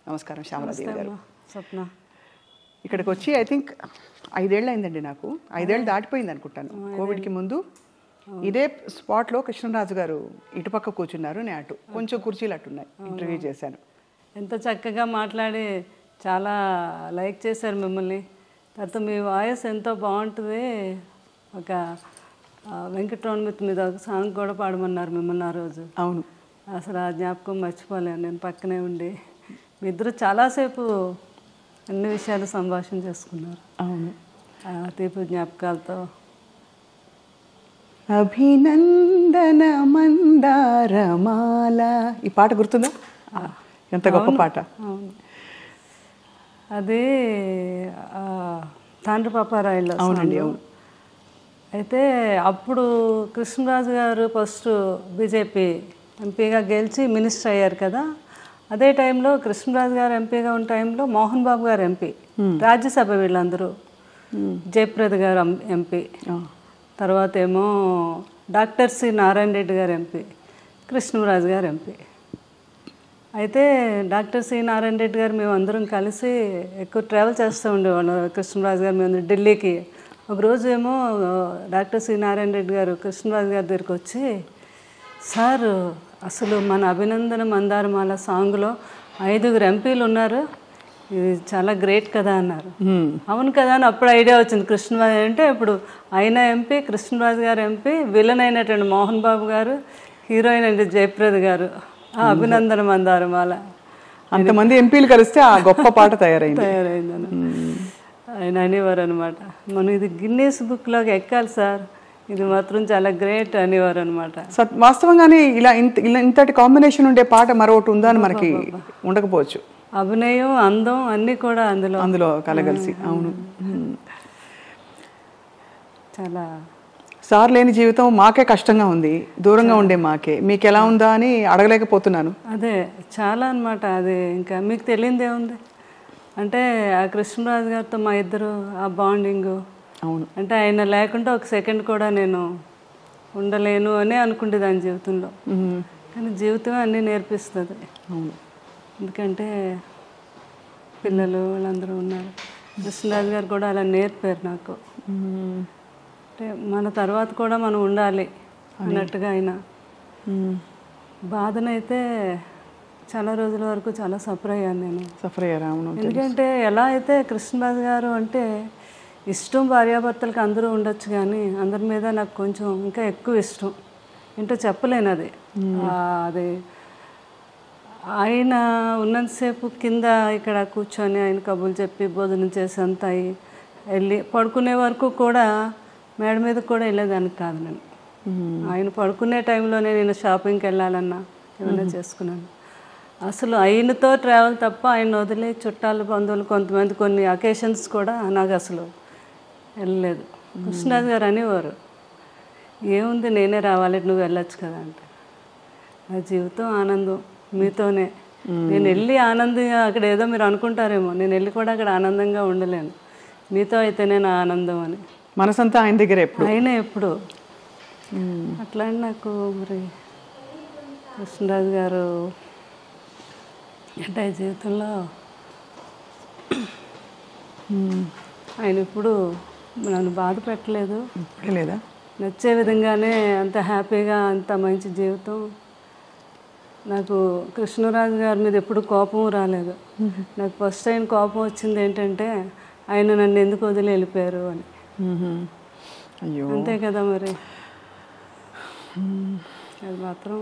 నమస్కారం శ్యామలాదేవి గారు. స్వప్న ఇక్కడికి వచ్చి ఐ థింక్ 5 ఏళ్ళు అయిందండి. నాకు 5 ఏళ్ళు దాటిపోయింది అనుకుంటాను. కోవిడ్కి ముందు ఇదే స్పాట్లో కృష్ణరాజు గారు ఇటుపక్క కూర్చున్నారు, నేను అటు కొంచెం కుర్చీలు అట్టున్నాయి. ఇంటర్వ్యూ చేశాను. ఎంత చక్కగా మాట్లాడి చాలా లైక్ చేశారు మిమ్మల్ని. తర్వాత మీ వాయిస్ ఎంతో బాగుంటుంది. ఒక వెంకటరమణ మీద ఒక సాంగ్ కూడా పాడమన్నారు మిమ్మల్ని ఆ రోజు. అవును, అసలు ఆ జ్ఞాపకం మర్చిపోలేను. నేను పక్కనే ఉండి మీ ఇద్దరు చాలాసేపు అన్ని విషయాలు సంభాషణ చేసుకున్నారు. అవును, తీపి జ్ఞాపకాలతో. అభినందన మందారమాల, ఈ పాట గుర్తుందా? ఎంత గొప్ప పాట. అవును, అది తాండ్ర పాపారాయుల్లో. అవునండి, అవును. అయితే అప్పుడు కృష్ణరాజు గారు ఫస్ట్ బీజేపీ ఎంపీగా గెలిచి మినిస్టర్ అయ్యారు కదా. అదే టైంలో కృష్ణరాజు గారు ఎంపీగా ఉన్న టైంలో మోహన్ బాబు గారు ఎంపీ, రాజ్యసభ వీళ్ళందరూ. జయప్రద గారు ఎంపీ, తర్వాత ఏమో డాక్టర్ సి నారాయణ రెడ్డి గారు ఎంపీ, కృష్ణరాజు గారు ఎంపీ. అయితే డాక్టర్ సి నారాయణ రెడ్డి గారు మేము అందరం కలిసి ఎక్కువ ట్రావెల్ చేస్తూ ఉండేవాళ్ళం. కృష్ణరాజు గారు మేము ఢిల్లీకి. ఒకరోజు ఏమో డాక్టర్ సి నారాయణ రెడ్డి గారు కృష్ణరాజు గారి దగ్గరికి వచ్చి, సార్ అసలు మన అభినందన మందారమాల సాంగ్లో 5 ఎంపీలు ఉన్నారు, ఇది చాలా గ్రేట్ కదా అన్నారు. అవును కదా అని అప్పుడు ఐడియా వచ్చింది. కృష్ణరాజు అంటే ఇప్పుడు ఆయన ఎంపీ, కృష్ణరాజు గారు ఎంపీ, విలన్ అయినటువంటి మోహన్ బాబు గారు, హీరోయిన్ అంటే జయప్రద గారు. అభినందన మందారమాల అంతమంది ఎంపీలు కలిస్తే ఆ గొప్ప పాట తయారైందని ఆయన అనేవారు అనమాట. మనం ఇది గిన్నీస్ బుక్లోకి ఎక్కాలి సార్, ఇది మాత్రం చాలా గ్రేట్ అనేవారు అనమాట. వాస్తవంగానే ఇలా ఇంతటి కాంబినేషన్ ఉండే పాట మరొకటి ఉందా అని మనకి ఉండకపోవచ్చు. అభినయం, అందం అన్నీ కూడా అందులో కలగలిసి. అవును, చాలా. సార్ లేని జీవితం మాకే కష్టంగా ఉంది, దూరంగా ఉండే మాకే. మీకు ఎలా ఉందా అని అడగలేకపోతున్నాను. అదే చాలా అనమాట. అది ఇంకా మీకు తెలియదే ఉంది అంటే ఆ కృష్ణరాజు గారితో మా ఇద్దరు ఆ బాండింగు. అవును, అంటే ఆయన లేకుండా ఒక సెకండ్ కూడా నేను ఉండలేను అని అనుకుంటేదాన్ని జీవితంలో. కానీ జీవితం అన్నీ నేర్పిస్తుంది. అవును, ఎందుకంటే పిల్లలు వాళ్ళందరూ ఉన్నారు. కృష్ణరాజు గారు కూడా అలా నేర్పారు నాకు. అంటే మన తర్వాత కూడా మనం ఉండాలి అన్నట్టుగా. ఆయన బాధనైతే చాలా రోజుల వరకు చాలా సఫర్ అయ్యాను నేను. సఫర్ అయ్యారా? అవును. ఎందుకంటే ఎలా అయితే కృష్ణరాజు గారు అంటే ఇష్టం భార్యాభర్తలకు అందరూ ఉండొచ్చు, కానీ అందరి మీద నాకు కొంచెం ఇంకా ఎక్కువ ఇష్టం. ఏంటో చెప్పలేను అది. అది ఆయన ఉన్నంతసేపు కింద ఇక్కడ కూర్చొని ఆయన కబుర్లు చెప్పి భోజనం చేసి అంతా వెళ్ళి పడుకునే వరకు కూడా మేడ మీద కూడా వెళ్ళేదానికి కాదు నేను. ఆయన పడుకునే టైంలోనే నేను షాపింగ్కి వెళ్ళాలన్నా ఏమైనా చేసుకున్నాను. అసలు ఆయనతో ట్రావెల్ తప్ప ఆయన వదిలే చుట్టాలు బంధువులు కొంతమంది కొన్ని అకేషన్స్ కూడా నాకు అసలు వెళ్ళలేదు. కృష్ణరాజు గారు అనేవారు, ఏముంది నేనే రావాలి, నువ్వు వెళ్ళొచ్చు కదా అంటే. నా జీవితం ఆనందం మీతోనే. నేను వెళ్ళి ఆనందంగా అక్కడ ఏదో మీరు అనుకుంటారేమో, నేను వెళ్ళి కూడా అక్కడ ఆనందంగా ఉండలేను. మీతో అయితేనే నా ఆనందం అని. మనసంతా ఆయన దగ్గర ఎప్పుడు, ఆయనే ఎప్పుడు. అట్లా నాకు మరి కృష్ణరాజు గారు అంటే జీవితంలో ఆయన ఇప్పుడు నన్ను బాధ పెట్టలేదు. లేదా నచ్చే విధంగానే అంత హ్యాపీగా అంత మంచి జీవితం. నాకు కృష్ణరాజు గారి మీద ఎప్పుడు కోపం రాలేదు. నాకు ఫస్ట్ టైం కోపం వచ్చింది ఏంటంటే ఆయన నన్ను ఎందుకు వదిలి వెళ్ళిపోయారు అని. అయ్యో, అంతే కదా మరి. అది మాత్రం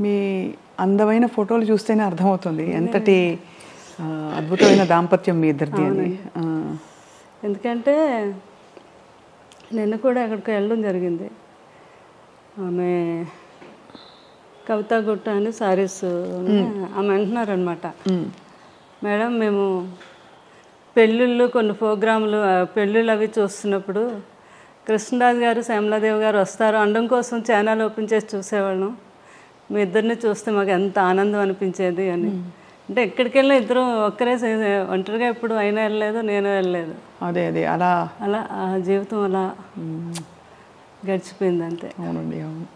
మీ అందమైన ఫోటోలు చూస్తేనే అర్థమవుతుంది ఎంతటి అద్భుతమైన దాంపత్యం మీ ఇద్దరిది అని. ఎందుకంటే నిన్న కూడా అక్కడికి వెళ్ళడం జరిగింది. ఆమె కవితా గుట్ట అని సారీస్ ఆమె అంటున్నారనమాట, మేడం మేము పెళ్ళిళ్ళు కొన్ని ప్రోగ్రాములు పెళ్ళిళ్ళు అవి చూస్తున్నప్పుడు కృష్ణరాజు గారు శ్యామలాదేవి గారు వస్తారు అనడం కోసం ఛానల్ ఓపెన్ చేసి చూసేవాళ్ళం. మీ ఇద్దరిని చూస్తే మాకు ఎంత ఆనందం అనిపించేది అని. అంటే ఎక్కడికి వెళ్ళినా ఇద్దరు ఒక్కరే, ఒంటరిగా ఎప్పుడు అయినా వెళ్ళలేదు, నేను వెళ్ళలేదు. అదే అదే అలా అలా ఆ జీవితం అలా గడిచిపోయింది అంతే. అవునండి, అవును.